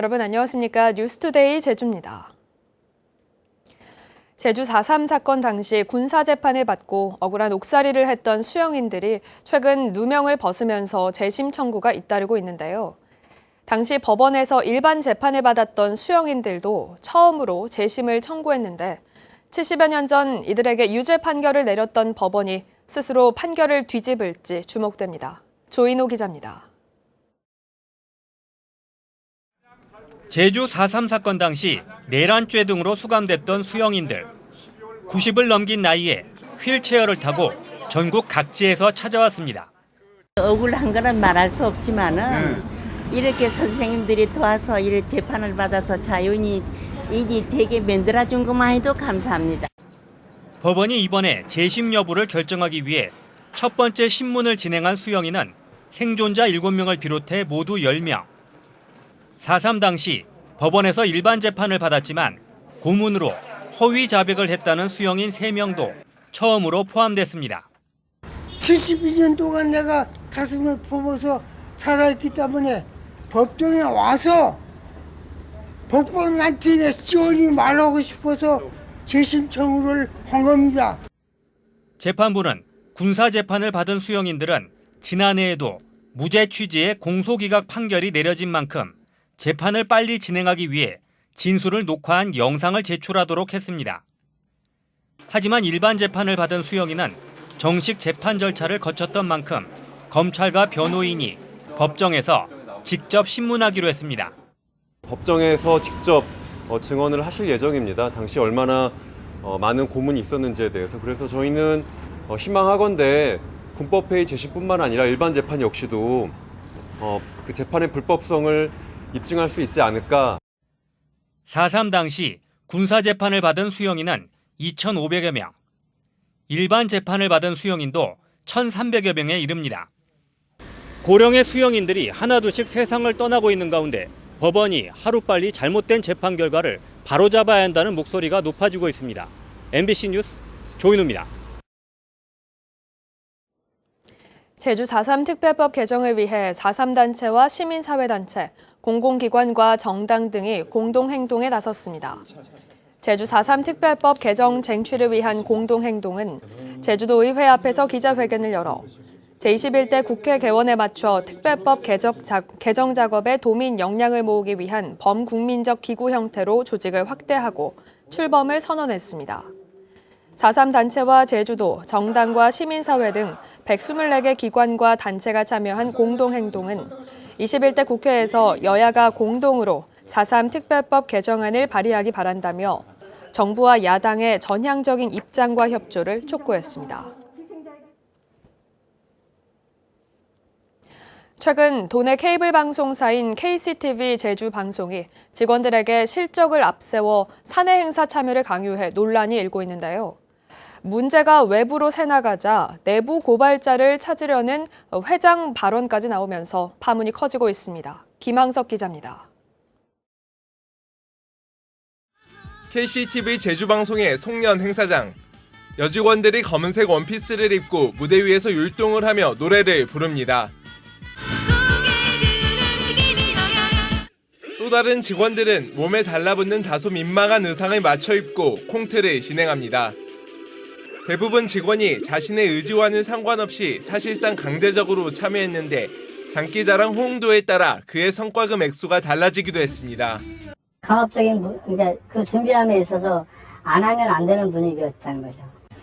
여러분 안녕하십니까? 뉴스투데이 제주입니다. 제주 4.3 사건 당시 군사재판을 받고 억울한 옥살이를 했던 수영인들이 최근 누명을 벗으면서 재심 청구가 잇따르고 있는데요. 당시 법원에서 일반 재판을 받았던 수영인들도 처음으로 재심을 청구했는데 70여 년 전 이들에게 유죄 판결을 내렸던 법원이 스스로 판결을 뒤집을지 주목됩니다. 조인호 기자입니다. 제주 4.3 사건 당시 내란죄 등으로 수감됐던 수영인들. 90을 넘긴 나이에 휠체어를 타고 전국 각지에서 찾아왔습니다. 억울한 거는 말할 수 없지만은 이렇게 선생님들이 도와서 이렇게 재판을 받아서 자연히 이니 되게 만들어준 것만 해도 감사합니다. 법원이 이번에 재심 여부를 결정하기 위해 첫 번째 신문을 진행한 수영인은 생존자 7명을 비롯해 모두 10명. 4.3 당시 법원에서 일반 재판을 받았지만 고문으로 허위 자백을 했다는 수영인 3명도 처음으로 포함됐습니다. 72년 동안 내가 가슴을 품어서 살아있기 때문에 법정에 와서 법관한테 지원이 말하고 싶어서 재심 청구를 한 겁니다. 재판부는 군사재판을 받은 수영인들은 지난해에도 무죄 취지의 공소기각 판결이 내려진 만큼 재판을 빨리 진행하기 위해 진술을 녹화한 영상을 제출하도록 했습니다. 하지만 일반 재판을 받은 수영인은 정식 재판 절차를 거쳤던 만큼 검찰과 변호인이 법정에서 직접 신문하기로 했습니다. 법정에서 직접 증언을 하실 예정입니다. 당시 얼마나 많은 고문이 있었는지에 대해서. 그래서 저희는 희망하건대 군법회의 재심뿐만 아니라 일반 재판 역시도 그 재판의 불법성을 입증할 수 있지 않을까. 4.3 당시 군사재판을 받은 수영인은 2,500여 명, 일반 재판을 받은 수영인도 1,300여 명에 이릅니다. 고령의 수영인들이 하나둘씩 세상을 떠나고 있는 가운데 법원이 하루빨리 잘못된 재판 결과를 바로잡아야 한다는 목소리가 높아지고 있습니다. MBC 뉴스 조인호입니다. 제주 4.3 특별법 개정을 위해 4.3 단체와 시민사회단체, 공공기관과 정당 등이 공동행동에 나섰습니다. 제주 4.3 특별법 개정 쟁취를 위한 공동행동은 제주도 의회 앞에서 기자회견을 열어 제21대 국회 개원에 맞춰 특별법 개정 작업에 도민 역량을 모으기 위한 범국민적 기구 형태로 조직을 확대하고 출범을 선언했습니다. 4.3 단체와 제주도, 정당과 시민사회 등 124개 기관과 단체가 참여한 공동행동은 21대 국회에서 여야가 공동으로 4.3 특별법 개정안을 발의하기 바란다며 정부와 야당의 전향적인 입장과 협조를 촉구했습니다. 최근 도내 케이블 방송사인 KCTV 제주 방송이 직원들에게 실적을 앞세워 사내 행사 참여를 강요해 논란이 일고 있는데요. 문제가 외부로 새나가자 내부 고발자를 찾으려는 회장 발언까지 나오면서 파문이 커지고 있습니다. 김항석 기자입니다. KCTV 제주방송의 송년 행사장. 여직원들이 검은색 원피스를 입고 무대 위에서 율동을 하며 노래를 부릅니다. 또 다른 직원들은 몸에 달라붙는 다소 민망한 의상을 맞춰 입고 콩트를 진행합니다. 대부분 직원이 자신의 의지와는 상관없이 사실상 강제적으로 참여했는데 장기자랑 호응도에 따라 그의 성과금 액수가 달라지기도 했습니다. 강압적인 그러니까 그 준비함에 있어서 안 하면 안 되는 분위기였다는 거죠.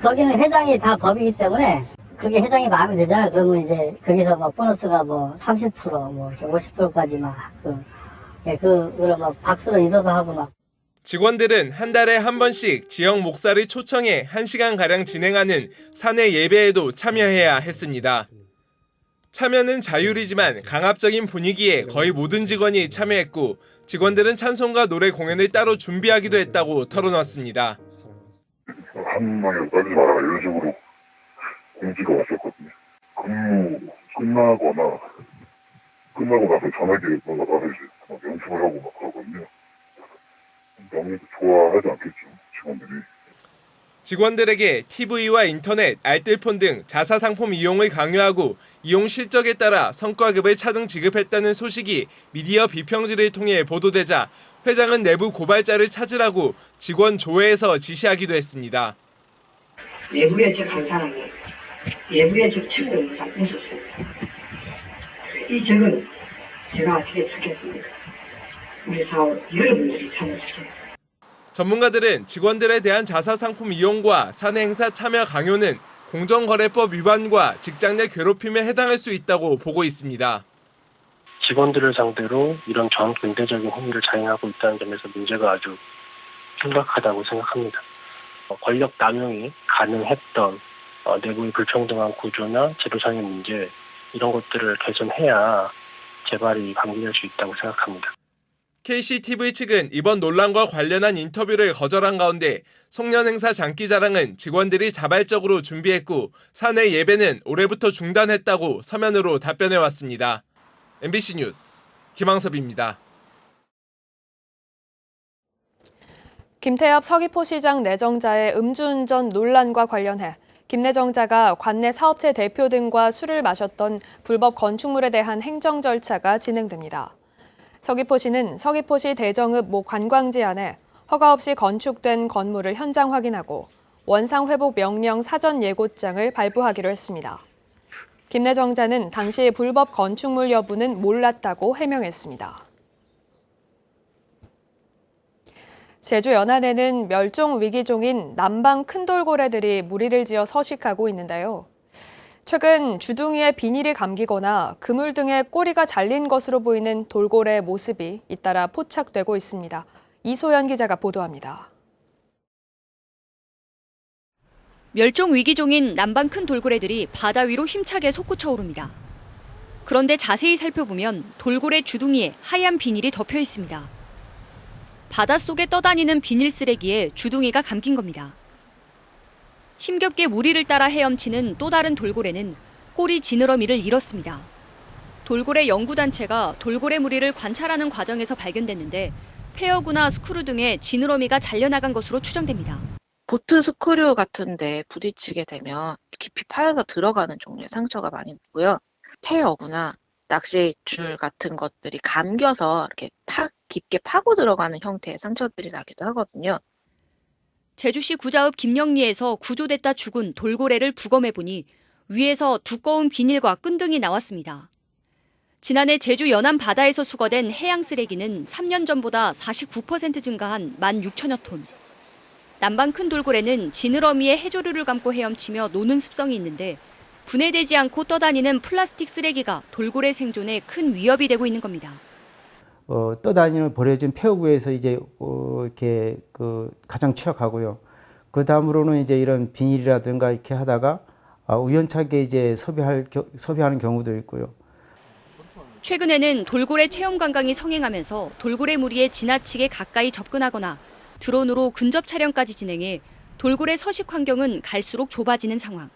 거기는 회장이 다 법이기 때문에 그게 회장이 마음에 들잖아요. 그러면 이제 거기서 뭐 보너스가 뭐 30%, 뭐 50%까지 그걸 막 박수로 인도도 하고 막. 직원들은 한 달에 한 번씩 지역 목사를 초청해 1시간가량 진행하는 사내 예배에도 참여해야 했습니다. 참여는 자율이지만 강압적인 분위기에 거의 모든 직원이 참여했고 직원들은 찬송과 노래 공연을 따로 준비하기도 했다고 털어놨습니다. 한 명이라도 떨지 마라 이런 식으로 공지가 왔었거든요. 근무 끝나고 나서 전화기에 뭔가 가서 이제 막 연습을 하고 막 그러거든요. 아무래도 좋아하지 않겠죠, 직원들이. 직원들에게 TV와 인터넷, 알뜰폰 등 자사 상품 이용을 강요하고 이용 실적에 따라 성과급을 차등 지급했다는 소식이 미디어 비평지를 통해 보도되자 회장은 내부 고발자를 찾으라고 직원 조회에서 지시하기도 했습니다. 내부의 적한 사람이 외부의 적 측면보다 무섭습니다. 이 적은 제가 어떻게 찾겠습니까? 우리 사업 여러분들이 찾아주세요. 전문가들은 직원들에 대한 자사 상품 이용과 사내 행사 참여 강요는 공정거래법 위반과 직장 내 괴롭힘에 해당할 수 있다고 보고 있습니다. 직원들을 상대로 이런 전근대적인 행위를 자행하고 있다는 점에서 문제가 아주 심각하다고 생각합니다. 권력 남용이 가능했던 내부의 불평등한 구조나 제도상의 문제 이런 것들을 개선해야 재발이 방지될 수 있다고 생각합니다. KCTV 측은 이번 논란과 관련한 인터뷰를 거절한 가운데 송년 행사 장기자랑은 직원들이 자발적으로 준비했고 사내 예배는 올해부터 중단했다고 서면으로 답변해왔습니다. MBC 뉴스 김항섭입니다. 김태엽 서귀포시장 내정자의 음주운전 논란과 관련해 김 내정자가 관내 사업체 대표 등과 술을 마셨던 불법 건축물에 대한 행정 절차가 진행됩니다. 서귀포시는 서귀포시 대정읍 모 관광지 안에 허가 없이 건축된 건물을 현장 확인하고 원상 회복 명령 사전 예고장을 발부하기로 했습니다. 김 내정자는 당시 불법 건축물 여부는 몰랐다고 해명했습니다. 제주 연안에는 멸종 위기종인 남방 큰 돌고래들이 무리를 지어 서식하고 있는데요. 최근 주둥이에 비닐이 감기거나 그물 등에 꼬리가 잘린 것으로 보이는 돌고래의 모습이 잇따라 포착되고 있습니다. 이소연 기자가 보도합니다. 멸종 위기종인 남방 큰 돌고래들이 바다 위로 힘차게 솟구쳐 오릅니다. 그런데 자세히 살펴보면 돌고래 주둥이에 하얀 비닐이 덮여 있습니다. 바닷속에 떠다니는 비닐 쓰레기에 주둥이가 감긴 겁니다. 힘겹게 무리를 따라 헤엄치는 또 다른 돌고래는 꼬리 지느러미를 잃었습니다. 돌고래 연구단체가 돌고래 무리를 관찰하는 과정에서 발견됐는데 폐어구나 스크류 등의 지느러미가 잘려나간 것으로 추정됩니다. 보트 스크류 같은 데 부딪히게 되면 깊이 파여서 들어가는 종류의 상처가 많이 나고요. 폐어구나 낚시줄 같은 것들이 감겨서 이렇게 깊게 파고 들어가는 형태의 상처들이 나기도 하거든요. 제주시 구자읍 김영리에서 구조됐다 죽은 돌고래를 부검해보니 위에서 두꺼운 비닐과 끈등이 나왔습니다. 지난해 제주 연안 바다에서 수거된 해양 쓰레기는 3년 전보다 49% 증가한 16,000여 톤. 남방 큰 돌고래는 지느러미에 해조류를 감고 헤엄치며 노는 습성이 있는데 분해되지 않고 떠다니는 플라스틱 쓰레기가 돌고래 생존에 큰 위협이 되고 있는 겁니다. 떠다니는 버려진 폐허구에서 이제 이렇게 가장 취약하고요. 그 다음으로는 이제 이런 비닐이라든가 이렇게 하다가 우연찮게 이제 섭외하는 경우도 있고요. 최근에는 돌고래 체험 관광이 성행하면서 돌고래 무리에 지나치게 가까이 접근하거나 드론으로 근접 촬영까지 진행해 돌고래 서식 환경은 갈수록 좁아지는 상황.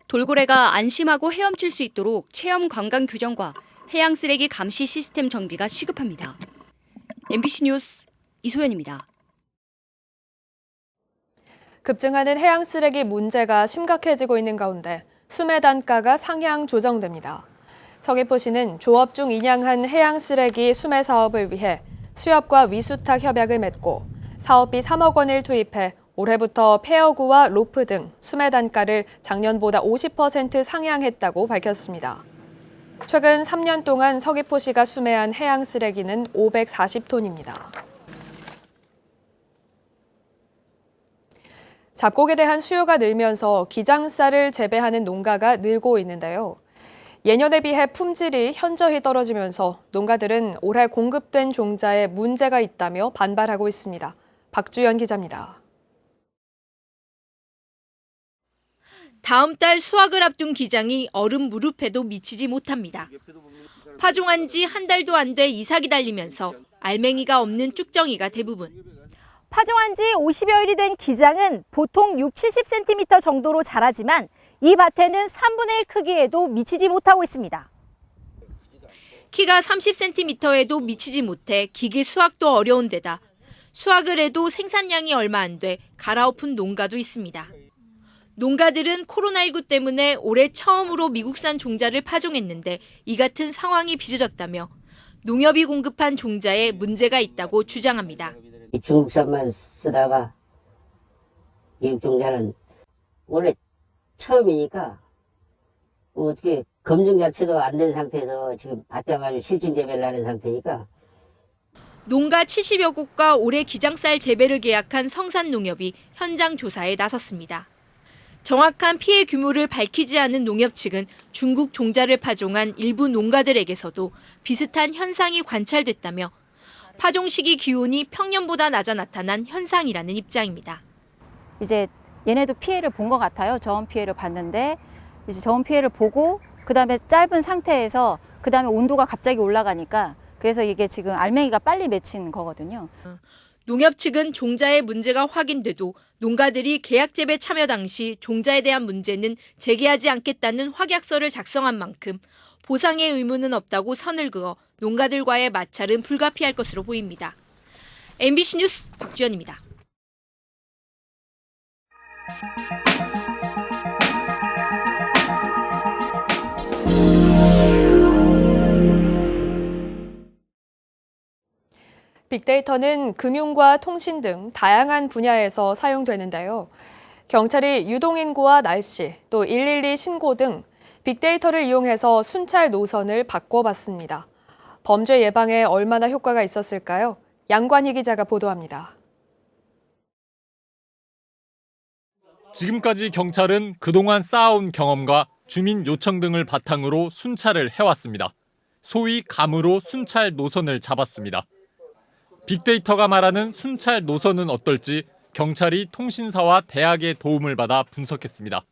돌고래가 안심하고 헤엄칠 수 있도록 체험 관광 규정과 해양 쓰레기 감시 시스템 정비가 시급합니다. MBC 뉴스 이소연입니다. 급증하는 해양 쓰레기 문제가 심각해지고 있는 가운데 수매 단가가 상향 조정됩니다. 서귀포시는 조업 중 인양한 해양 쓰레기 수매 사업을 위해 수협과 위수탁 협약을 맺고 사업비 3억 원을 투입해 올해부터 폐어구와 로프 등 수매 단가를 작년보다 50% 상향했다고 밝혔습니다. 최근 3년 동안 서귀포시가 수매한 해양 쓰레기는 540톤입니다. 잡곡에 대한 수요가 늘면서 기장쌀을 재배하는 농가가 늘고 있는데요. 예년에 비해 품질이 현저히 떨어지면서 농가들은 올해 공급된 종자에 문제가 있다며 반발하고 있습니다. 박주연 기자입니다. 다음 달 수확을 앞둔 기장이 얼음 무릎에도 미치지 못합니다. 파종한 지 한 달도 안 돼 이삭이 달리면서 알맹이가 없는 쭉정이가 대부분. 파종한 지 50여일이 된 기장은 보통 60-70cm 정도로 자라지만 이 밭에는 3분의 1 크기에도 미치지 못하고 있습니다. 키가 30cm에도 미치지 못해 기계 수확도 어려운 데다 수확을 해도 생산량이 얼마 안 돼 갈아엎은 농가도 있습니다. 농가들은 코로나19 때문에 올해 처음으로 미국산 종자를 파종했는데 이 같은 상황이 빚어졌다며 농협이 공급한 종자에 문제가 있다고 주장합니다. 중국산만 쓰다가 미국 종자는 원래 처음이니까 어떻게 검증 자체도 안 된 상태에서 지금 받아가지고 실증 재배를 하는 상태니까. 농가 70여 곳과 올해 기장쌀 재배를 계약한 성산농협이 현장 조사에 나섰습니다. 정확한 피해 규모를 밝히지 않은 농협 측은 중국 종자를 파종한 일부 농가들에게서도 비슷한 현상이 관찰됐다며 파종 시기 기온이 평년보다 낮아 나타난 현상이라는 입장입니다. 이제 얘네도 피해를 본 것 같아요. 저온 피해를 봤는데 이제 저온 피해를 보고 그다음에 짧은 상태에서 그다음에 온도가 갑자기 올라가니까 그래서 이게 지금 알맹이가 빨리 맺힌 거거든요. 농협 측은 종자의 문제가 확인돼도 농가들이 계약 재배 참여 당시 종자에 대한 문제는 제기하지 않겠다는 확약서를 작성한 만큼 보상의 의무는 없다고 선을 그어 농가들과의 마찰은 불가피할 것으로 보입니다. MBC 뉴스 박주연입니다. 빅데이터는 금융과 통신 등 다양한 분야에서 사용되는데요. 경찰이 유동인구와 날씨, 또 112 신고 등 빅데이터를 이용해서 순찰 노선을 바꿔봤습니다. 범죄 예방에 얼마나 효과가 있었을까요? 양관희 기자가 보도합니다. 지금까지 경찰은 그동안 쌓아온 경험과 주민 요청 등을 바탕으로 순찰을 해왔습니다. 소위 감으로 순찰 노선을 잡았습니다. 빅데이터가 말하는 순찰 노선은 어떨지 경찰이 통신사와 대학의 도움을 받아 분석했습니다.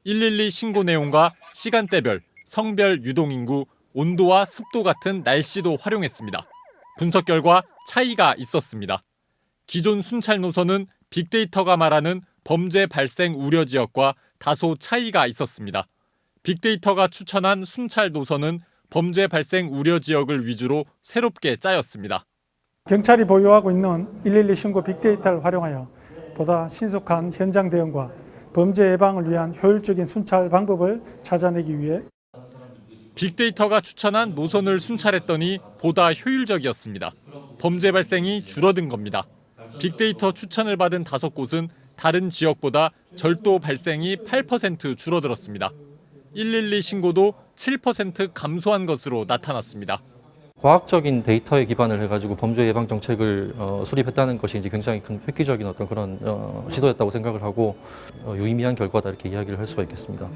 112 신고 내용과 시간대별, 성별 유동인구, 온도와 습도 같은 날씨도 활용했습니다. 분석 결과 차이가 있었습니다. 기존 순찰 노선은 빅데이터가 말하는 범죄 발생 우려 지역과 다소 차이가 있었습니다. 빅데이터가 추천한 순찰 노선은 범죄 발생 우려 지역을 위주로 새롭게 짜였습니다. 경찰이 보유하고 있는 112 신고 빅데이터를 활용하여 보다 신속한 현장 대응과 범죄 예방을 위한 효율적인 순찰 방법을 찾아내기 위해 빅데이터가 추천한 노선을 순찰했더니 보다 효율적이었습니다. 범죄 발생이 줄어든 겁니다. 빅데이터 추천을 받은 5곳은 다른 지역보다 절도 발생이 8% 줄어들었습니다. 112 신고도 7% 감소한 것으로 나타났습니다. 과학적인 데이터에 기반을 해가지고 범죄 예방 정책을 수립했다는 것이 이제 굉장히 큰 획기적인 어떤 그런 시도였다고 생각을 하고 유의미한 결과다 이렇게 이야기를 할 수가 있겠습니다.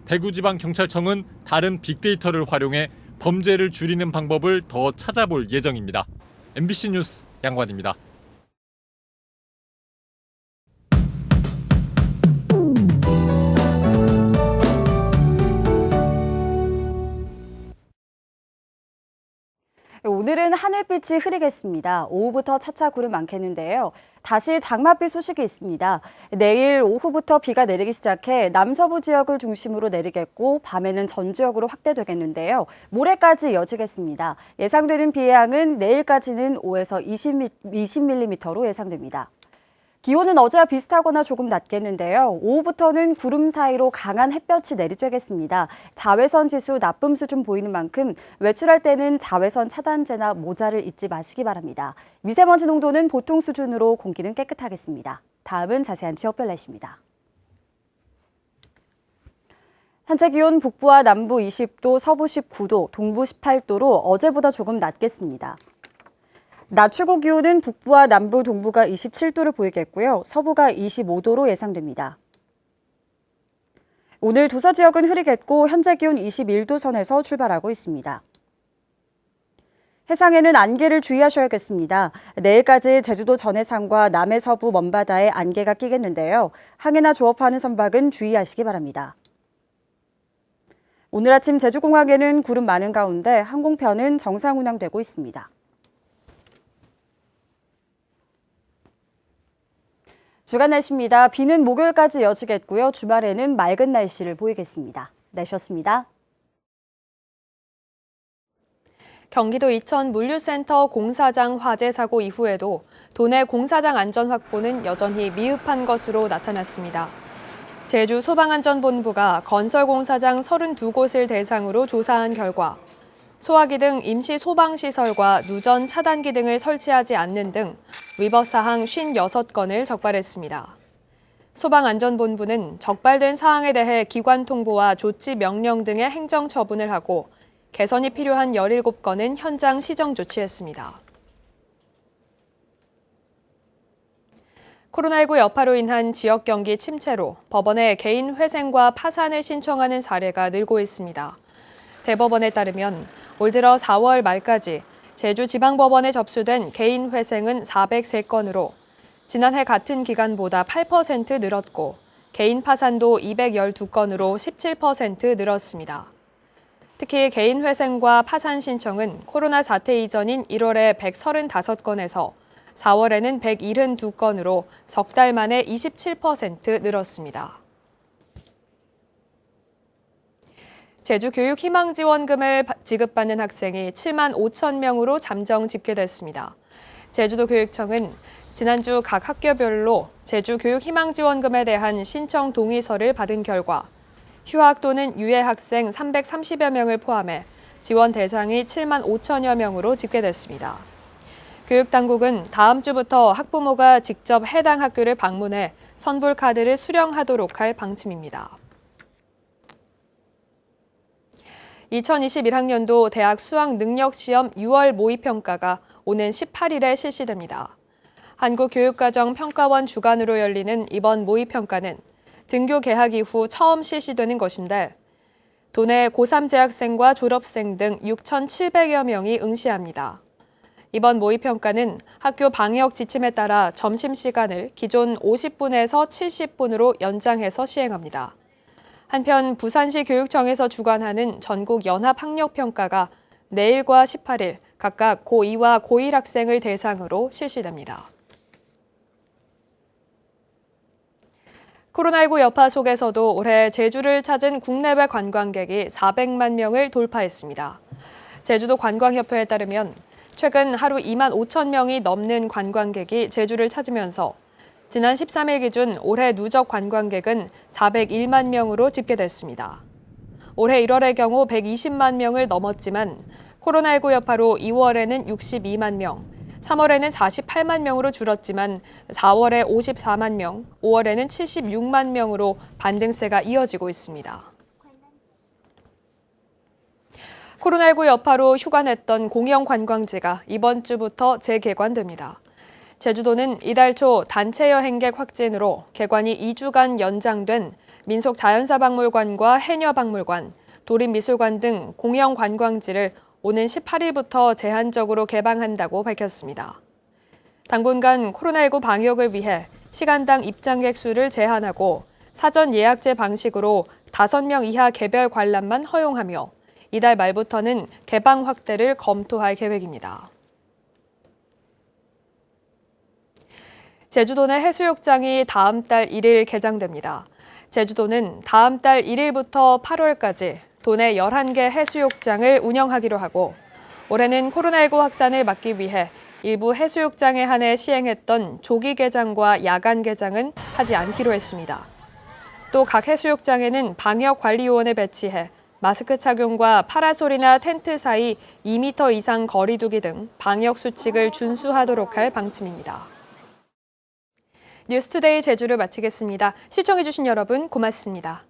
대구지방경찰청은 다른 빅데이터를 활용해 범죄를 줄이는 방법을 더 찾아볼 예정입니다. MBC 뉴스 양관입니다. 오늘은 하늘빛이 흐리겠습니다. 오후부터 차차 구름 많겠는데요. 다시 장맛비 소식이 있습니다. 내일 오후부터 비가 내리기 시작해 남서부 지역을 중심으로 내리겠고 밤에는 전 지역으로 확대되겠는데요. 모레까지 이어지겠습니다. 예상되는 비의 양은 내일까지는 5에서 20mm로 예상됩니다. 기온은 어제와 비슷하거나 조금 낮겠는데요. 오후부터는 구름 사이로 강한 햇볕이 내리쬐겠습니다. 자외선 지수 나쁨 수준 보이는 만큼 외출할 때는 자외선 차단제나 모자를 잊지 마시기 바랍니다. 미세먼지 농도는 보통 수준으로 공기는 깨끗하겠습니다. 다음은 자세한 지역별 날씨입니다. 현재 기온 북부와 남부 20도, 서부 19도, 동부 18도로 어제보다 조금 낮겠습니다. 낮 최고 기온은 북부와 남부, 동부가 27도를 보이겠고요. 서부가 25도로 예상됩니다. 오늘 도서 지역은 흐리겠고 현재 기온 21도 선에서 출발하고 있습니다. 해상에는 안개를 주의하셔야겠습니다. 내일까지 제주도 전해상과 남해 서부 먼바다에 안개가 끼겠는데요. 항해나 조업하는 선박은 주의하시기 바랍니다. 오늘 아침 제주공항에는 구름 많은 가운데 항공편은 정상 운항되고 있습니다. 주간 날씨입니다. 비는 목요일까지 이어지겠고요. 주말에는 맑은 날씨를 보이겠습니다. 날씨였습니다. 경기도 이천 물류센터 공사장 화재 사고 이후에도 도내 공사장 안전 확보는 여전히 미흡한 것으로 나타났습니다. 제주 소방안전본부가 건설 공사장 32곳을 대상으로 조사한 결과 소화기 등 임시 소방시설과 누전 차단기 등을 설치하지 않는 등 위법 사항 56건을 적발했습니다. 소방안전본부는 적발된 사항에 대해 기관 통보와 조치 명령 등의 행정 처분을 하고 개선이 필요한 17건은 현장 시정 조치했습니다. 코로나19 여파로 인한 지역 경기 침체로 법원에 개인 회생과 파산을 신청하는 사례가 늘고 있습니다. 대법원에 따르면 올 들어 4월 말까지 제주지방법원에 접수된 개인 회생은 403건으로 지난해 같은 기간보다 8% 늘었고 개인 파산도 212건으로 17% 늘었습니다. 특히 개인 회생과 파산 신청은 코로나 사태 이전인 1월에 135건에서 4월에는 172건으로 석 달 만에 27% 늘었습니다. 제주교육희망지원금을 지급받는 학생이 7만 5천 명으로 잠정 집계됐습니다. 제주도 교육청은 지난주 각 학교별로 제주교육희망지원금에 대한 신청 동의서를 받은 결과 휴학 또는 유예 학생 330여 명을 포함해 지원 대상이 7만 5천여 명으로 집계됐습니다. 교육당국은 다음 주부터 학부모가 직접 해당 학교를 방문해 선불카드를 수령하도록 할 방침입니다. 2021학년도 대학 수학능력시험 6월 모의평가가 오는 18일에 실시됩니다. 한국교육과정평가원 주관으로 열리는 이번 모의평가는 등교 개학 이후 처음 실시되는 것인데 도내 고3 재학생과 졸업생 등 6,700여 명이 응시합니다. 이번 모의평가는 학교 방역 지침에 따라 점심시간을 기존 50분에서 70분으로 연장해서 시행합니다. 한편 부산시 교육청에서 주관하는 전국 연합학력평가가 내일과 18일 각각 고2와 고1 학생을 대상으로 실시됩니다. 코로나19 여파 속에서도 올해 제주를 찾은 국내외 관광객이 400만 명을 돌파했습니다. 제주도 관광협회에 따르면 최근 하루 2만 5천 명이 넘는 관광객이 제주를 찾으면서 지난 13일 기준 올해 누적 관광객은 401만 명으로 집계됐습니다. 올해 1월의 경우 120만 명을 넘었지만 코로나19 여파로 2월에는 62만 명, 3월에는 48만 명으로 줄었지만 4월에 54만 명, 5월에는 76만 명으로 반등세가 이어지고 있습니다. 코로나19 여파로 휴관했던 공영 관광지가 이번 주부터 재개관됩니다. 제주도는 이달 초 단체 여행객 확진으로 개관이 2주간 연장된 민속자연사박물관과 해녀박물관, 도립미술관 등 공영 관광지를 오는 18일부터 제한적으로 개방한다고 밝혔습니다. 당분간 코로나19 방역을 위해 시간당 입장객 수를 제한하고 사전 예약제 방식으로 5명 이하 개별 관람만 허용하며 이달 말부터는 개방 확대를 검토할 계획입니다. 제주도 내 해수욕장이 다음 달 1일 개장됩니다. 제주도는 다음 달 1일부터 8월까지 도내 11개 해수욕장을 운영하기로 하고 올해는 코로나19 확산을 막기 위해 일부 해수욕장에 한해 시행했던 조기 개장과 야간 개장은 하지 않기로 했습니다. 또 각 해수욕장에는 방역관리요원을 배치해 마스크 착용과 파라솔이나 텐트 사이 2m 이상 거리 두기 등 방역 수칙을 준수하도록 할 방침입니다. 뉴스투데이 제주를 마치겠습니다. 시청해주신 여러분 고맙습니다.